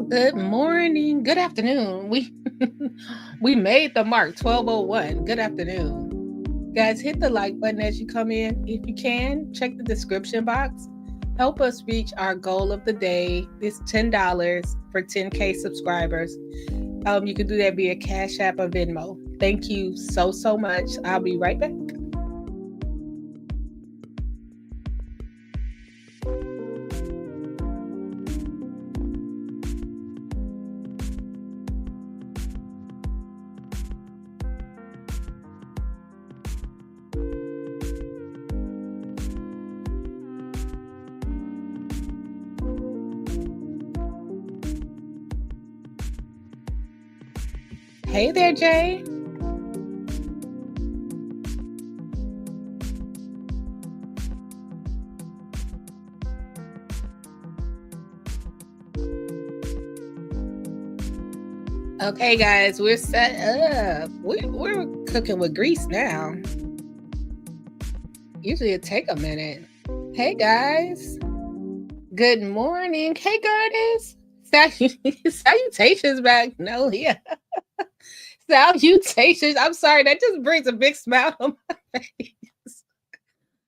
Good morning. Good afternoon. We made the mark 12:01. Good afternoon. Guys, hit the like button as you come in. If you can, check the description box. Help us reach our goal of the day. It's $10 for 10K subscribers. You can do that via Cash App or Venmo. Thank you so much. I'll be right back. Hey there, Jay. Okay, guys, we're set up. We're cooking with grease now. Usually it take a minute. Hey, guys. Good morning. Hey, Curtis. Salutations, Magnolia. Salutations. I'm sorry, that just brings a big smile on my face.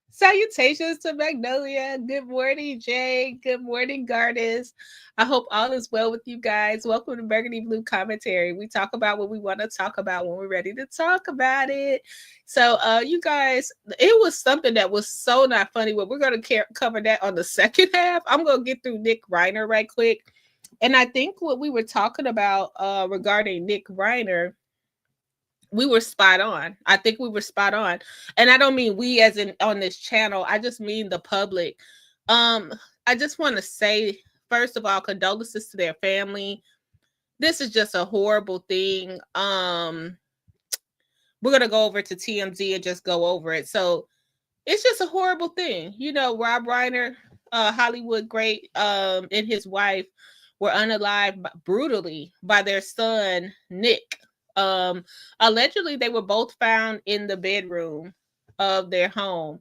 Salutations to Magnolia. Good morning, Jay. Good morning, Gardis. I hope all is well with you guys. Welcome to Burgundy Blue Commentary. We talk about what we want to talk about when we're ready to talk about it. So, you guys, it was something that was so not funny, but we're going to cover that on the second half. I'm going to get through Nick Reiner right quick. And I think what we were talking about regarding Nick Reiner, we were spot on. I think we were spot on. And I don't mean we as in on this channel. I just mean the public. I just want to say, first of all, condolences to their family. This is just a horrible thing. We're going to go over to TMZ and just go over it. So it's just a horrible thing. You know, Rob Reiner, Hollywood great, and his wife were unalived brutally by their son, Nick. Allegedly, they were both found in the bedroom of their home.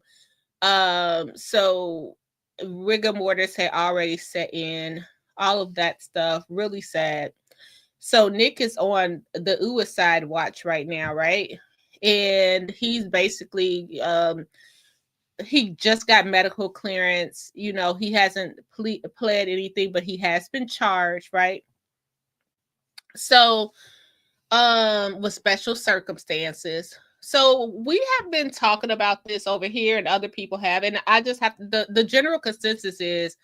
So rigor mortis had already set in, all of that stuff. Really sad. So Nick is on the suicide watch right now, right? And he's basically he just got medical clearance. You know, he hasn't pled anything, but he has been charged, right? So with special circumstances. So we have been talking about this over here and other people have, and I just have the general consensus is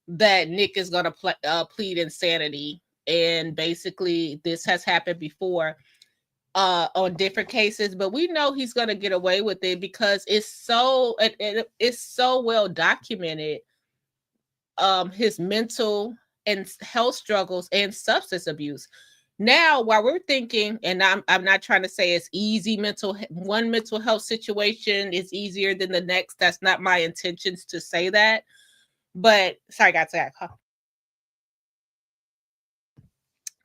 that Nick is going to plead insanity, and basically this has happened before on different cases, but we know he's going to get away with it because it's so well documented, his mental and health struggles and substance abuse. Now, while we're thinking, and I'm not trying to say it's easy, one mental health situation is easier than the next. That's not my intentions to say that. But sorry, guys.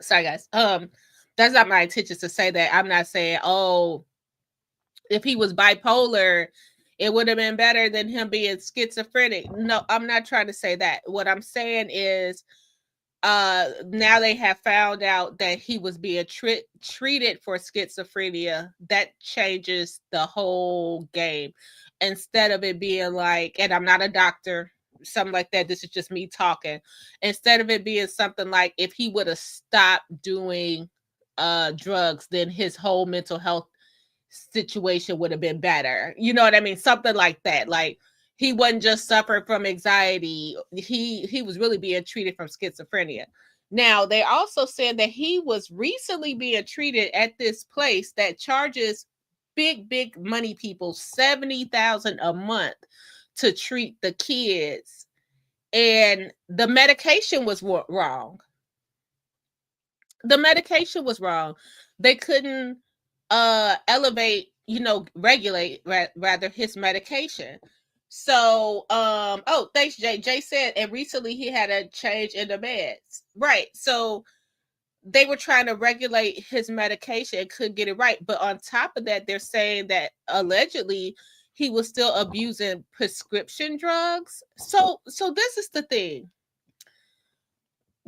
Sorry, guys. That's not my intentions to say that. I'm not saying, oh, if he was bipolar, it would have been better than him being schizophrenic. No, I'm not trying to say that. What I'm saying is, now they have found out that he was being treated for schizophrenia. That changes the whole game. Instead of it being like, and I'm not a doctor, something like that, this is just me talking. Instead of it being something like, if he would have stopped doing drugs, then his whole mental health situation would have been better. You know what I mean? Something like that. Like, he wasn't just suffering from anxiety. He was really being treated from schizophrenia. Now, they also said that he was recently being treated at this place that charges big money people $70,000 a month to treat the kids. And the medication was wrong. The medication was wrong. They couldn't elevate, regulate rather his medication. So, oh, thanks, Jay. Jay said, and recently he had a change in the meds. Right. So they were trying to regulate his medication and couldn't get it right. But on top of that, they're saying that allegedly he was still abusing prescription drugs. So this is the thing.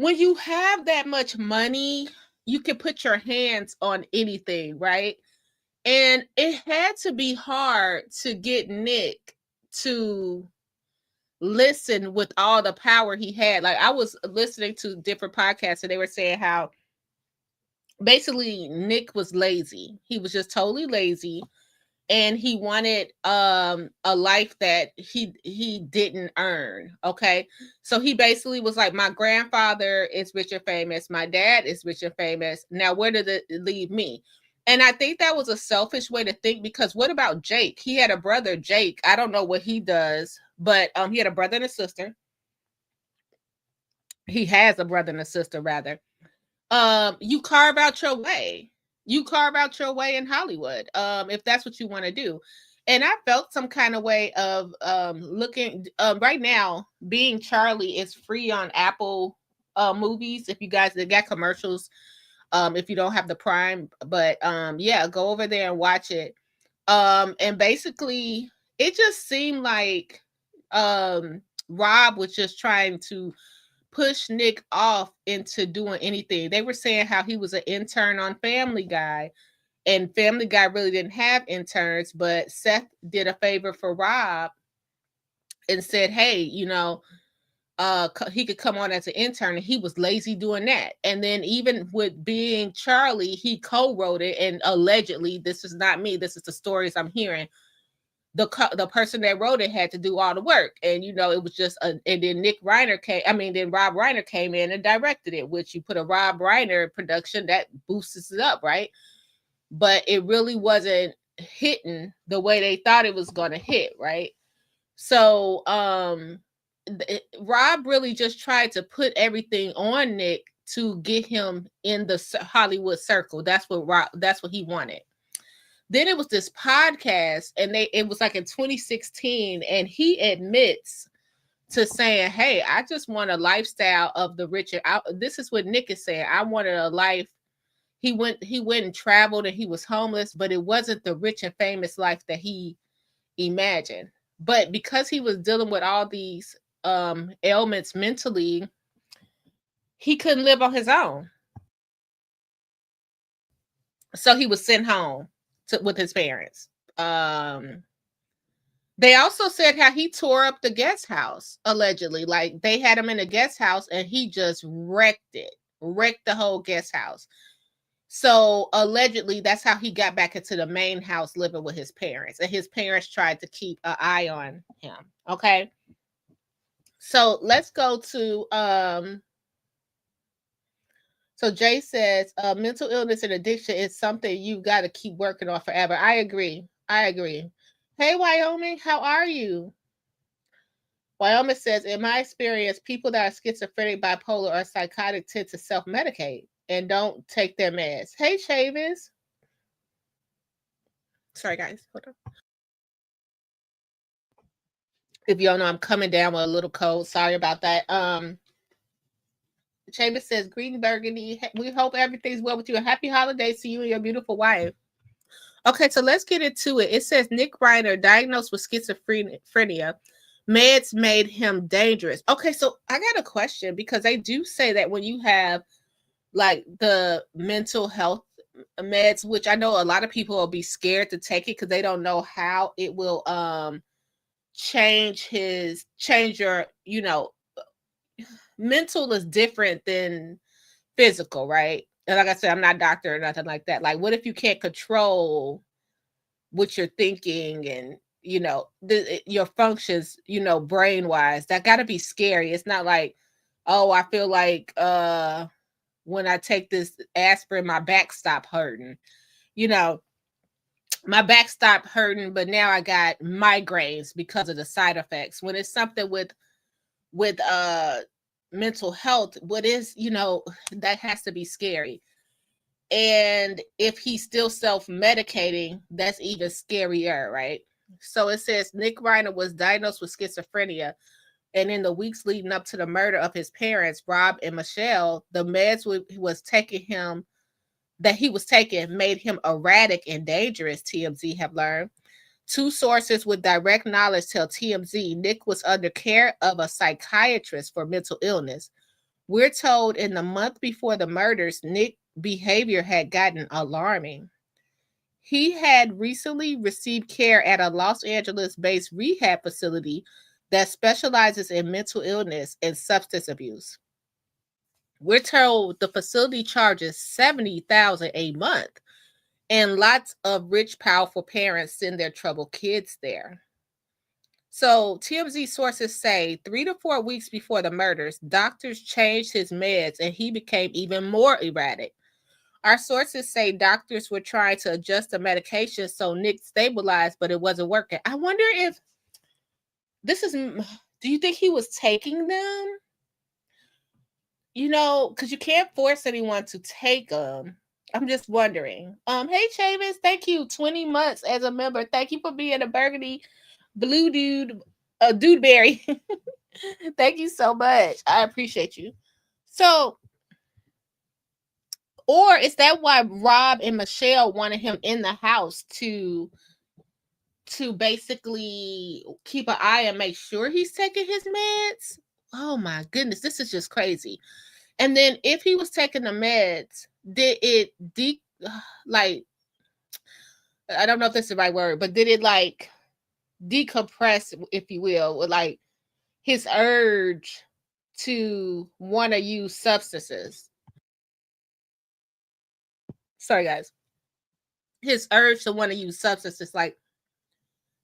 when you have that much money, you can put your hands on anything, right? And it had to be hard to get Nick to listen with all the power he had. Like, I was listening to different podcasts and they were saying how basically Nick was lazy. He was just totally lazy, and he wanted a life that he didn't earn. Okay, so he basically was like, my grandfather is rich and famous, my dad is rich and famous, now where did it leave me? And I think that was a selfish way to think, because what about Jake? He had a brother, Jake. I don't know what he does, but he had a brother and a sister. He has a brother and a sister, rather. You carve out your way. You carve out your way in Hollywood, if that's what you want to do. And I felt some kind of way of looking right now. Being Charlie is free on Apple movies. If you guys, they got commercials. If you don't have the Prime, but yeah, go over there and watch it. And basically, it just seemed like Rob was just trying to push Nick off into doing anything. They were saying how he was an intern on Family Guy, and Family Guy really didn't have interns, but Seth did a favor for Rob and said, hey, he could come on as an intern, and he was lazy doing that. And then even with being Charlie, he co-wrote it, and allegedly, this is not me, this is the stories I'm hearing, the person that wrote it had to do all the work. And it was just and then Rob Reiner came in and directed it, which you put a Rob Reiner production, that boosts it up, right? But it really wasn't hitting the way they thought it was going to hit, right? So Rob really just tried to put everything on Nick to get him in the Hollywood circle. That's what he wanted. Then it was this podcast, and it was like in 2016, and he admits to saying, hey, I just want a lifestyle of the rich. This is what Nick is saying. I wanted a life. He went and traveled, and he was homeless, but it wasn't the rich and famous life that he imagined. But because he was dealing with all these ailments mentally, he couldn't live on his own. So he was sent home with his parents. They also said how he tore up the guest house, allegedly. Like, they had him in a guest house and he just wrecked the whole guest house. So allegedly, that's how he got back into the main house living with his parents. And his parents tried to keep an eye on him. Okay. So let's go to so Jay says, mental illness and addiction is something you've got to keep working on forever. I agree. Hey, Wyoming, how are you? Wyoming says, in my experience, people that are schizophrenic, bipolar, or psychotic tend to self-medicate and don't take their meds. Hey, Chavis. Sorry, guys. Hold on. If y'all know, I'm coming down with a little cold. Sorry about that. Chavis says, greeting Burgundy. We hope everything's well with you. A happy holidays to you and your beautiful wife. Okay, so let's get into it. It says Nick Reiner, diagnosed with schizophrenia. Meds made him dangerous. Okay, so I got a question, because they do say that when you have like the mental health meds, which I know a lot of people will be scared to take it because they don't know how it will change your, mental is different than physical, right? And like I said, I'm not a doctor or nothing like that. Like, what if you can't control what you're thinking and, your functions, brain wise? That got to be scary. It's not like, oh, I feel like when I take this aspirin, my back stopped hurting. My back stopped hurting, but now I got migraines because of the side effects. When it's something with mental health, what is, that has to be scary. And if he's still self-medicating, that's even scarier, right? So it says Nick Reiner was diagnosed with schizophrenia, and in the weeks leading up to the murder of his parents, Rob and Michelle, the meds he was taking made him erratic and dangerous, TMZ have learned. Two sources with direct knowledge tell TMZ Nick was under care of a psychiatrist for mental illness. We're told in the month before the murders, Nick's behavior had gotten alarming. He had recently received care at a Los Angeles-based rehab facility that specializes in mental illness and substance abuse. We're told the facility charges $70,000 a month, and lots of rich, powerful parents send their troubled kids there. So TMZ sources say 3 to 4 weeks before the murders, doctors changed his meds and he became even more erratic. Our sources say doctors were trying to adjust the medication so Nick stabilized, but it wasn't working. I wonder if this is, do you think he was taking them? You know, because you can't force anyone to take them. I'm just wondering. Hey Chavis, thank you. 20 months as a member. Thank you for being a burgundy blue dude, dudeberry. Thank you so much. I appreciate you. So, or is that why Rob and Michelle wanted him in the house to basically keep an eye and make sure he's taking his meds? Oh my goodness, this is just crazy. And then if he was taking the meds, did it like, I don't know if that's the right word, but did it like decompress, if you will, with like his urge to want to use substances? Sorry guys. His urge to want to use substances, like,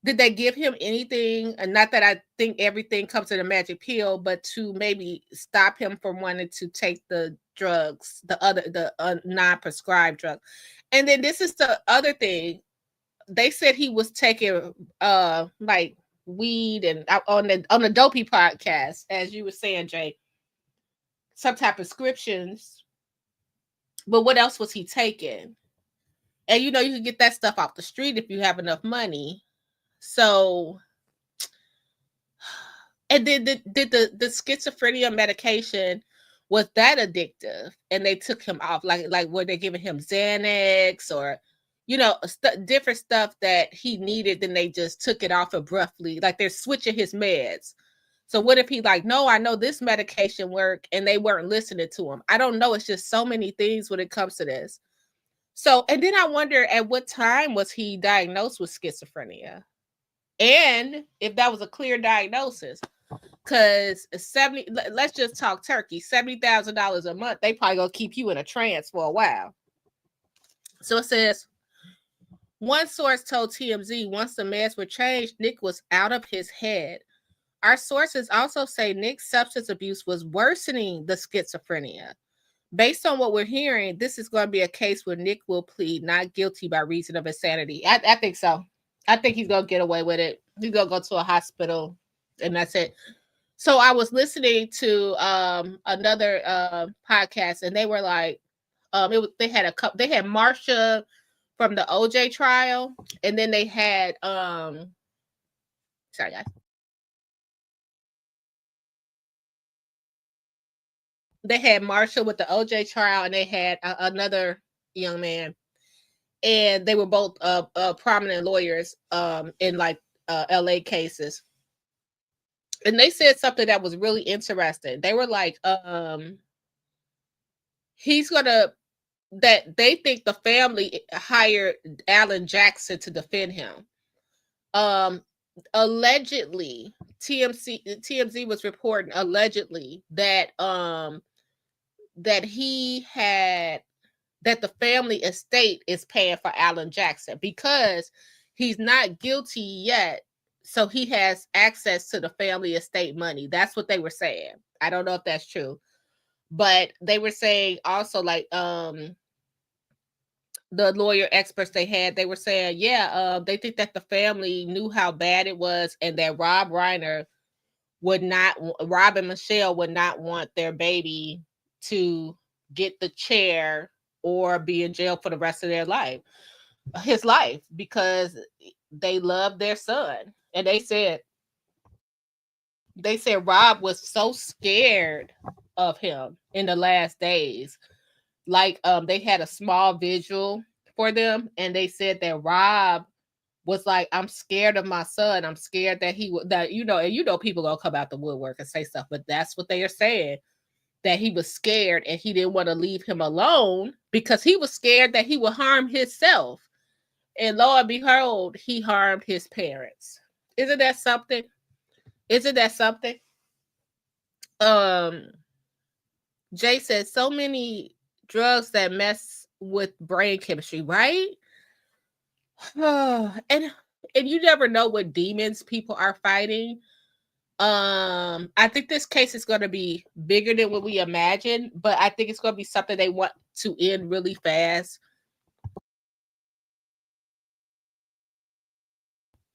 did they give him anything? And not that I think everything comes in a magic pill, but to maybe stop him from wanting to take the drugs, the non-prescribed drug. And then this is the other thing. They said he was taking like weed and on the Dopey podcast, as you were saying, Jay, some type of prescriptions. But what else was he taking? And you know, you can get that stuff off the street if you have enough money. So, and then did the schizophrenia medication, was that addictive? And they took him off, like were they giving him Xanax or, you know, different stuff that he needed? Then they just took it off abruptly, like they're switching his meds. So what if he like, no, I know this medication work, and they weren't listening to him? I don't know. It's just so many things when it comes to this. So, and then I wonder at what time was he diagnosed with schizophrenia? And if that was a clear diagnosis, because let's just talk turkey, $70,000 a month, they probably gonna keep you in a trance for a while. So it says, one source told TMZ once the meds were changed, Nick was out of his head. Our sources also say Nick's substance abuse was worsening the schizophrenia. Based on what we're hearing, this is going to be a case where Nick will plead not guilty by reason of insanity. I think so. I think he's going to get away with it. He's going to go to a hospital, and that's it. So I was listening to another podcast, and they were like, they had Marsha from the OJ trial, and then they had sorry guys. They had Marsha with the OJ trial, and they had another young man, and they were both prominent lawyers in like LA cases. And they said something that was really interesting. They were like, he's gonna, that they think the family hired Alan Jackson to defend him. Allegedly, TMZ was reporting allegedly that that the family estate is paying for Alan Jackson because he's not guilty yet. So he has access to the family estate money. That's what they were saying. I don't know if that's true, but they were saying also, like, the lawyer experts they were saying, they think that the family knew how bad it was, and that Rob and Michelle would not want their baby to get the chair or be in jail for the rest of his life, because they love their son. And they said Rob was so scared of him in the last days. Like, they had a small vigil for them, and they said that Rob was like, I'm scared of my son. I'm scared that and people gonna come out the woodwork and say stuff, but that's what they are saying. that he was scared and he didn't want to leave him alone because he was scared that he would harm himself. And lo and behold, he harmed his parents. Isn't that something? Isn't that something? Jay says so many drugs that mess with brain chemistry, right? and you never know what demons people are fighting. I think this case is going to be bigger than what we imagine, but I think it's going to be something they want to end really fast,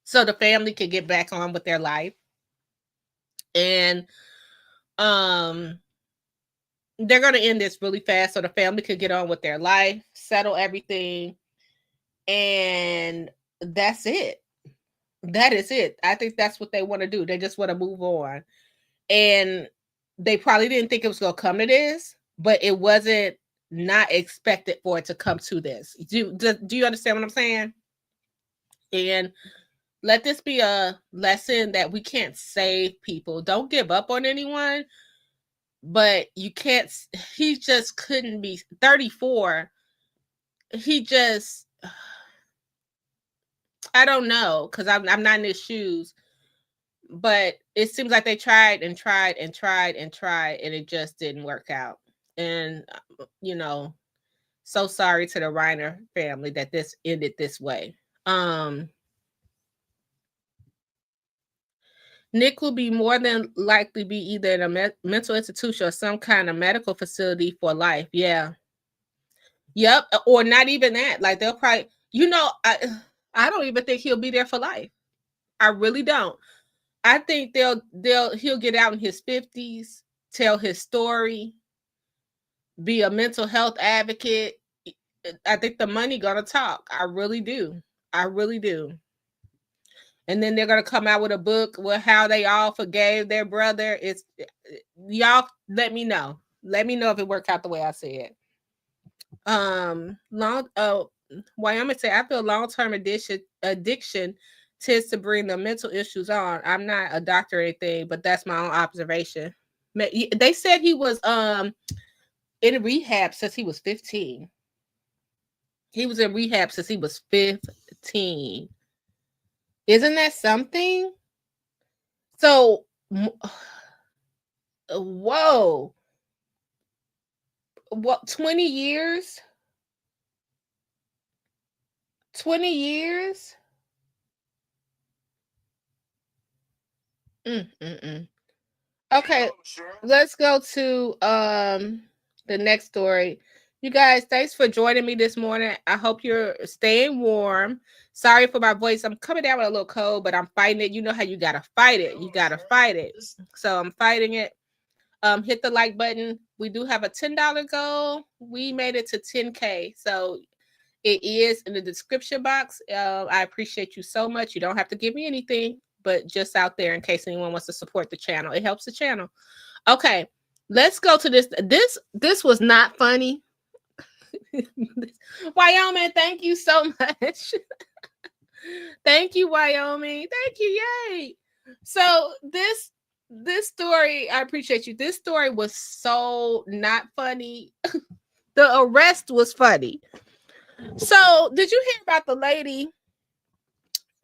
so the family can get back on with their life. And they're going to end this really fast so the family could get on with their life, settle everything, and that's it. That is it. I think that's what they want to do. They just want to move on. And they probably didn't think it was going to come to this, but it wasn't not expected for it to come to this. Do you understand what I'm saying? And let this be a lesson that we can't save people. Don't give up on anyone, but you can't. He just couldn't be 34. He just, I don't know, because I'm not in his shoes, but it seems like they tried and tried and tried and tried, and it just didn't work out. And, so sorry to the Reiner family that this ended this way. Nick will be more than likely be either in a mental institution or some kind of medical facility for life. Yeah. Yep. Or not even that. Like they'll probably, I don't even think he'll be there for life. I really don't. I think he'll get out in his 50s, tell his story, be a mental health advocate. I think the money gonna talk. I really do. I really do. And then they're gonna come out with a book with how they all forgave their brother. It's y'all. Let me know. Let me know if it worked out the way I said. Wyoming said I feel long-term addiction tends to bring the mental issues on. I'm not a doctor or anything, but that's my own observation. They said he was in rehab since he was 15. He was in rehab since he was 15. Isn't that something? So, whoa. What, 20 years? 20 years? Okay, let's go to the next story. You guys, thanks for joining me this morning. I hope you're staying warm. Sorry for my voice. I'm coming down with a little cold, but I'm fighting it. You know how you gotta fight it. You gotta fight it. So I'm fighting it. Hit the like button. We do have a $10 goal. We made it to 10K. So it is in the description box. I appreciate you so much. You don't have to give me anything, but just out there in case anyone wants to support the channel. It helps the channel. Okay, let's go to this. This was not funny. Wyoming, thank you so much. Thank you, Wyoming. Thank you. Yay. So this story, I appreciate you. This story was so not funny. The arrest was funny. So did you hear about the lady?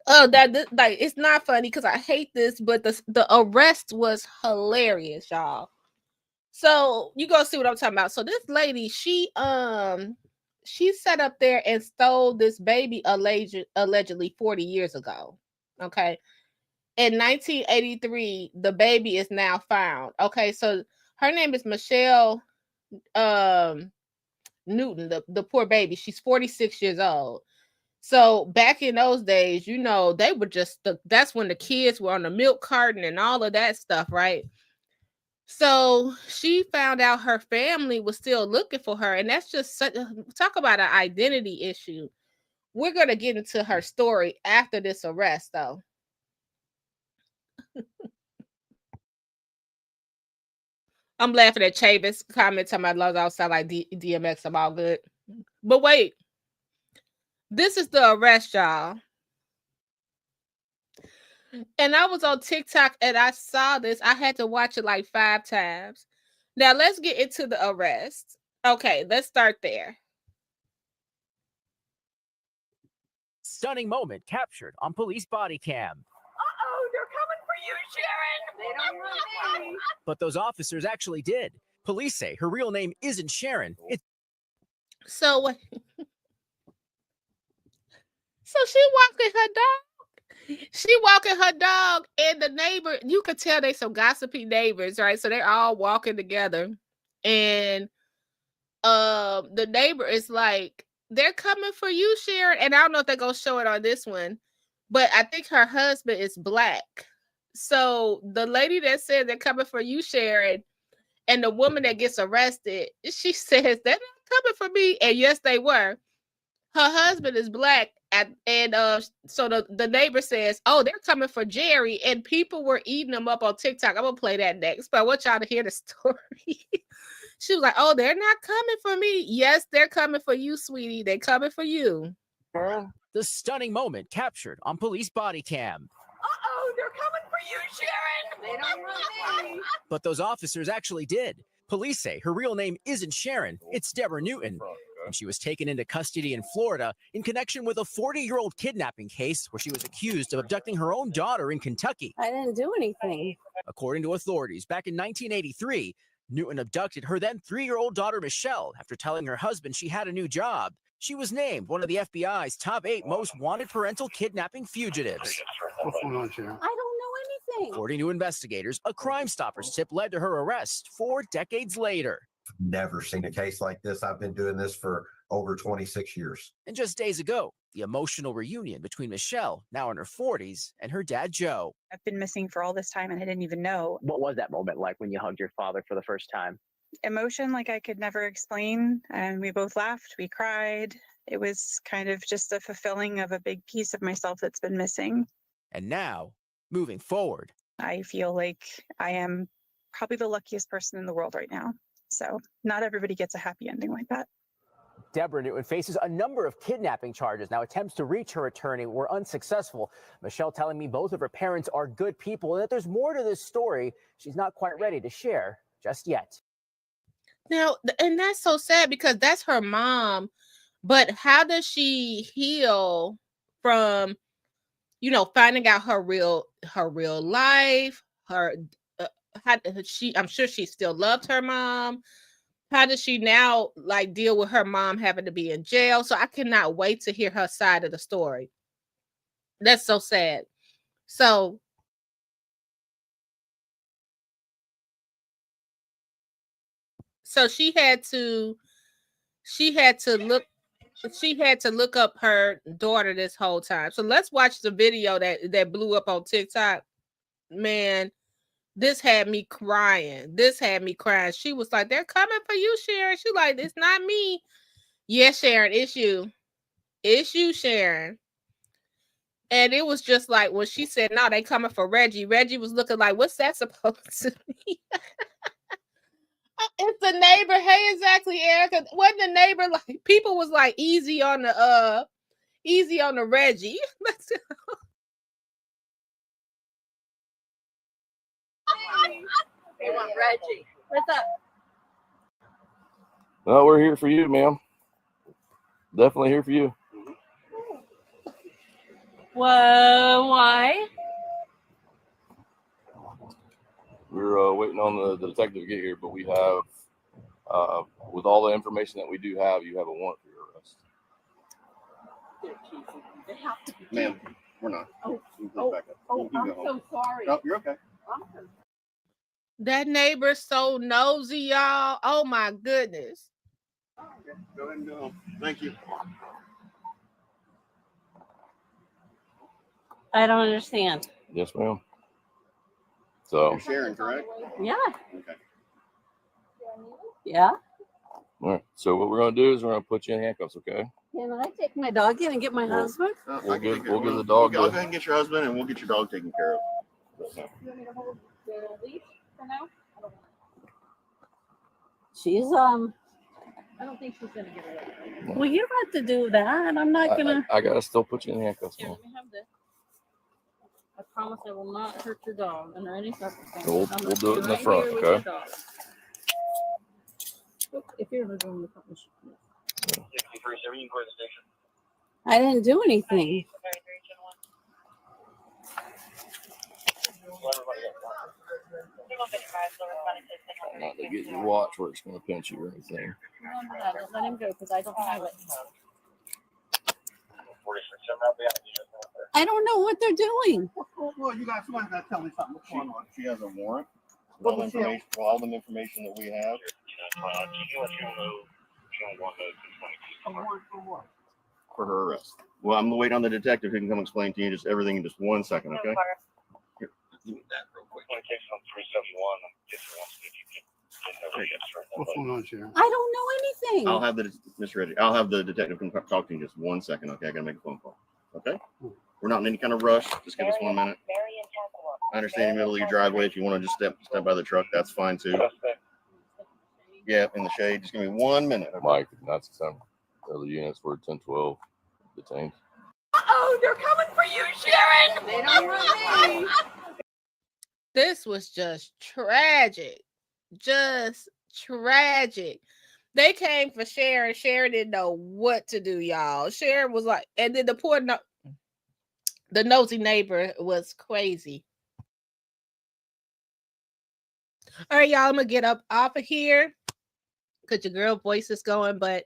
Like it's not funny because I hate this, but the arrest was hilarious, y'all. So you go see what I'm talking about. So this lady, she sat up there and stole this baby allegedly 40 years ago. Okay. In 1983, the baby is now found. Okay, so her name is Michelle Newton, the poor baby. She's 46 years old. So back in those days, they were just that's when the kids were on the milk carton and all of that stuff, right? So she found out her family was still looking for her, and that's just talk about an identity issue. We're gonna get into her story after this arrest, though. I'm laughing at Chavis comment talking about loves outside like DMX. I'm all good, but wait, this is the arrest, y'all. And I was on TikTok and I saw this. I had to watch it like 5 times. Now let's get into the arrest. Okay, let's start there. Stunning moment captured on police body cam. Uh-oh, they're coming for you, Sharon. They don't want me. But those officers actually did. Police say her real name isn't Sharon. It's So she walking her dog. She walking her dog, and the neighbor, you could tell they some gossipy neighbors, right? So they're all walking together, and the neighbor is like, they're coming for you, Sharon. And I don't know if they're gonna show it on this one, but I think her husband is black. So the lady that said they're coming for you, Sharon, and the woman that gets arrested, she says they're not coming for me. And yes, they were. Her husband is black, so the neighbor says, "Oh, they're coming for Jerry," and people were eating them up on TikTok. I'm gonna play that next, but I want y'all to hear the story. She was like, "Oh, they're not coming for me." Yes, they're coming for you, sweetie. They're coming for you. the stunning moment captured on police body cam. Uh-oh, they're coming for you, Sharon. They don't want me. But those officers actually did. Police say her real name isn't Sharon, it's Debra Newton. And she was taken into custody in Florida in connection with a 40-year-old kidnapping case where she was accused of abducting her own daughter in Kentucky. I didn't do anything. According to authorities, back in 1983, Newton abducted her then 3-year-old daughter Michelle after telling her husband she had a new job. She was named one of the FBI's top 8 most wanted parental kidnapping fugitives. What's going on, Sharon? I don't know anything. According to investigators, a Crime Stoppers tip led to her arrest 4 decades later. Never seen a case like this. I've been doing this for over 26 years. And just days ago, the emotional reunion between Michelle, now in her 40s, and her dad, Joe. I've been missing for all this time and I didn't even know. What was that moment like when you hugged your father for the first time? Emotion like I could never explain. And we both laughed, we cried. It was kind of just a fulfilling of a big piece of myself that's been missing. And now, moving forward. I feel like I am probably the luckiest person in the world right now. So not everybody gets a happy ending like that. Debra Newton faces a number of kidnapping charges. Now, attempts to reach her attorney were unsuccessful. Michelle telling me both of her parents are good people and that there's more to this story she's not quite ready to share just yet. Now, and that's so sad because that's her mom. But how does she heal from, finding out her real life? I'm sure she still loved her mom. How does she now deal with her mom having to be in jail? So I cannot wait to hear her side of the story. That's so sad. So she had to look up her daughter this whole time. So let's watch the video that blew up on TikTok. Man, this had me crying. She was like, they're coming for you, Sharon. She's like, it's not me. Yes, Sharon, it's you. It's you, Sharon. And it was just like when she said, no, they coming for Reggie. Reggie was looking like, what's that supposed to mean? It's the neighbor. Hey, exactly, Erica. Wasn't the neighbor like people was like easy on the Reggie? They want Reggie. What's up? No, we're here for you, ma'am. Definitely here for you. Why? We're waiting on the detective to get here, but we have, with all the information that we do have, you have a warrant for your arrest. They have to be. Ma'am, we're not. Oh, You can back up. You can I'm go home. so sorry. No, you're okay. That neighbor's so nosy, y'all. Oh my goodness. Okay, go ahead and go home. Thank you. I don't understand. Yes, ma'am. So, You're Sharon, correct? Yeah. Okay. Yeah. all right. So what we're gonna do is we're gonna put you in handcuffs, okay? Can I take my dog in and get my husband? We'll get the dog. I'll go ahead and get your husband, and we'll get your dog taken care of. You want me to hold the leash for now? She's I don't think she's gonna get away. Well, you don't have to do that. I'm not gonna. I gotta still put you in handcuffs, Here, ma'am. let me have this. I promise I will not hurt your dog under any circumstances. We'll do it in the front, okay? If you're in the room, you probably should. I didn't do anything. Not to get your watch where it's going to pinch you or anything. No, don't let him go because I don't have it. I don't know what they're doing. Well, you got somebody that tell me something. What's going on? She has a warrant. All the information that we have. A warrant for what? For her arrest. Well, I'm waiting on the detective who can come explain to you just everything in just 1 second, okay? Here, give me that real quick. What's going on, Sharon? I don't know anything. I'll have Miss Reggie. I'll have the detective come talk to you in just 1 second, okay? I gotta make a phone call. Okay? We're not in any kind of rush. Just give us 1 minute. I understand in the middle of your driveway. If you want to just step by the truck, that's fine too. Yeah, in the shade. Just give me 1 minute. Okay? Mike, that's some other units were 10-12 detained. Oh, they're coming for you, Sharon. They don't want me. This was just tragic. Just tragic. They came for Sharon. Sharon didn't know what to do, y'all. Sharon was like, and then the nosy neighbor was crazy. All right, y'all, I'm gonna get up off of here because your girl voice is going, but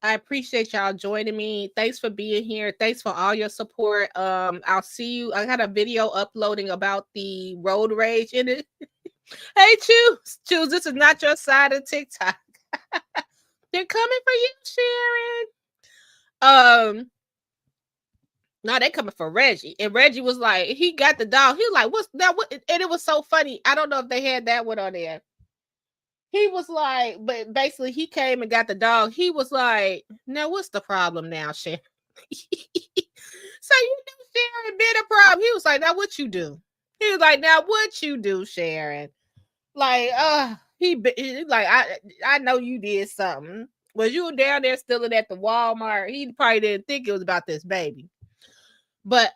I appreciate y'all joining me. Thanks for being here. Thanks for all your support. I'll see you. I got a video uploading about the road rage in it. Hey, Choose, this is not your side of TikTok. They're coming for you, Sharon. No, they coming for Reggie. And Reggie was like, he got the dog. He was like, what's that? What? And it was so funny. I don't know if they had that one on there. He was like, but basically he came and got the dog. He was like, now what's the problem now, Sharon? So you knew Sharon been a problem. He was like, now what you do? He was like, now what you do, Sharon? Like, he like, I know you did something. Was you down there stealing at the Walmart? He probably didn't think it was about this baby. But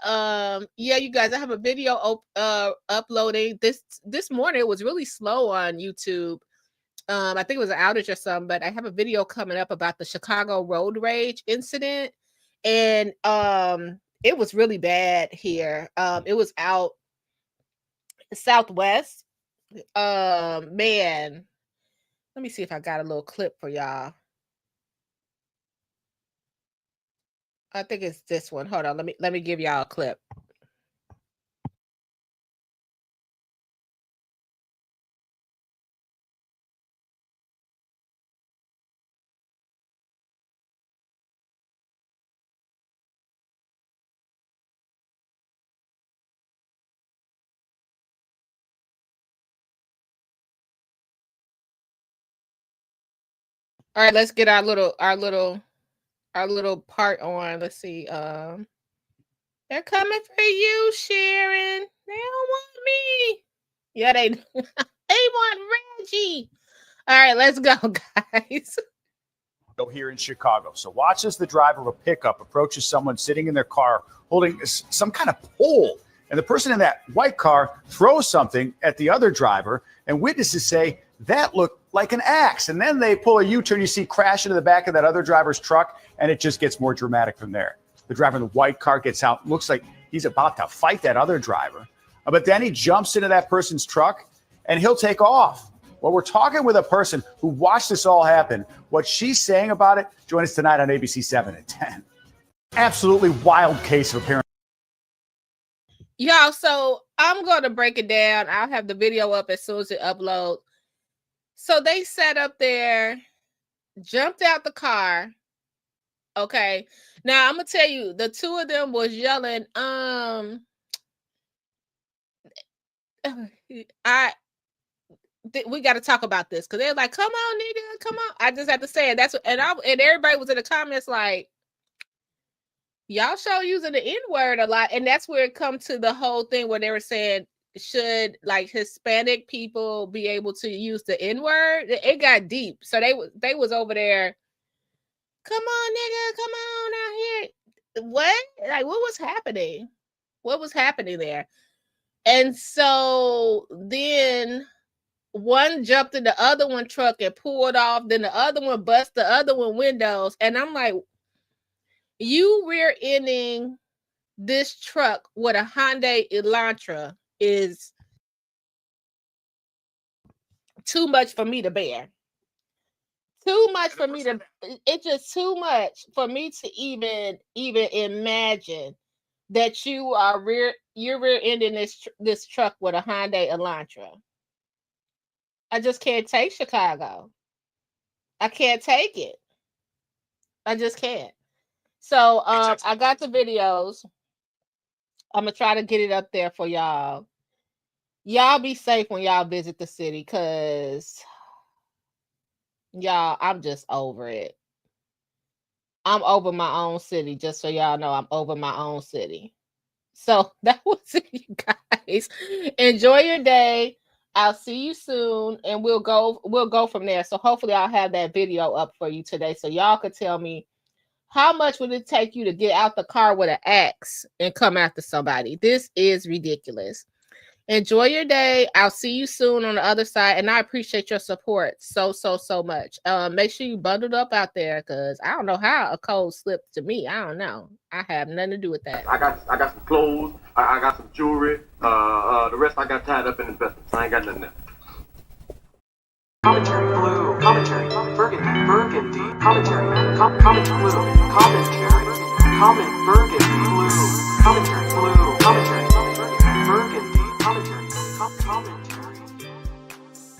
yeah, you guys, I have a video uploading this morning. It was really slow on YouTube. I think it was an outage or something, but I have a video coming up about the Chicago road rage incident. And it was really bad here. It was out Southwest. Man, let me see if I got a little clip for y'all. I think it's this one. Hold on, let me give y'all a clip. All right, let's get our little part on. Let's see. They're coming for you, Sharon. They don't want me. Yeah, they want Reggie. All right, let's go, guys. Here in Chicago. So watch as the driver of a pickup approaches someone sitting in their car holding some kind of pole. And the person in that white car throws something at the other driver, and witnesses say that looked like an axe. And then they pull a U-turn, you see crash into the back of that other driver's truck, and it just gets more dramatic from there. The driver in the white car gets out, looks like he's about to fight that other driver. But then he jumps into that person's truck, and he'll take off. Well, we're talking with a person who watched this all happen. What she's saying about it, join us tonight on ABC 7 at 10. Absolutely wild case of apparent. Y'all, so I'm going to break it down. I'll have the video up as soon as it uploads. So they sat up there, jumped out the car. Okay. Now, I'm going to tell you, the two of them was yelling, we got to talk about this because they're like, come on, nigga, come on. I just have to say it. That's what, and everybody was in the comments like, y'all show using the N-word a lot. And that's where it comes to the whole thing where they were saying, should like Hispanic people be able to use the N-word? It got deep. So they was over there. Come on, nigga, come on out here. What? Like, what was happening? What was happening there? And so then one jumped in the other one truck and pulled off. Then the other one bust the other one windows. And I'm like, you rear-ending this truck with a Hyundai Elantra is too much for me to bear. Too much for me to, it's just too much for me to even imagine that you're rear-ending this truck with a Hyundai Elantra. I just can't take Chicago. I can't take it. I just can't. So I got the videos. I'm gonna try to get it up there for y'all. Y'all be safe when y'all visit the city, because y'all, I'm just over it. I'm over my own city, just so y'all know I'm over my own city. So that was it, you guys. Enjoy your day. I'll see you soon, and we'll go from there. So hopefully I'll have that video up for you today, so y'all could tell me how much would it take you to get out the car with an axe and come after somebody. This is ridiculous. Enjoy your day. I'll see you soon on the other side, and I appreciate your support so much. Make sure you bundled up out there, because I don't know how a cold slipped to me. I don't know. I have nothing to do with that. I got some clothes. I got some jewelry. The rest I got tied up in investments. I ain't got nothing else. Commentary blue, commentary burgundy, commentary commentary blue, commentary burgundy blue, commentary blue, commentary.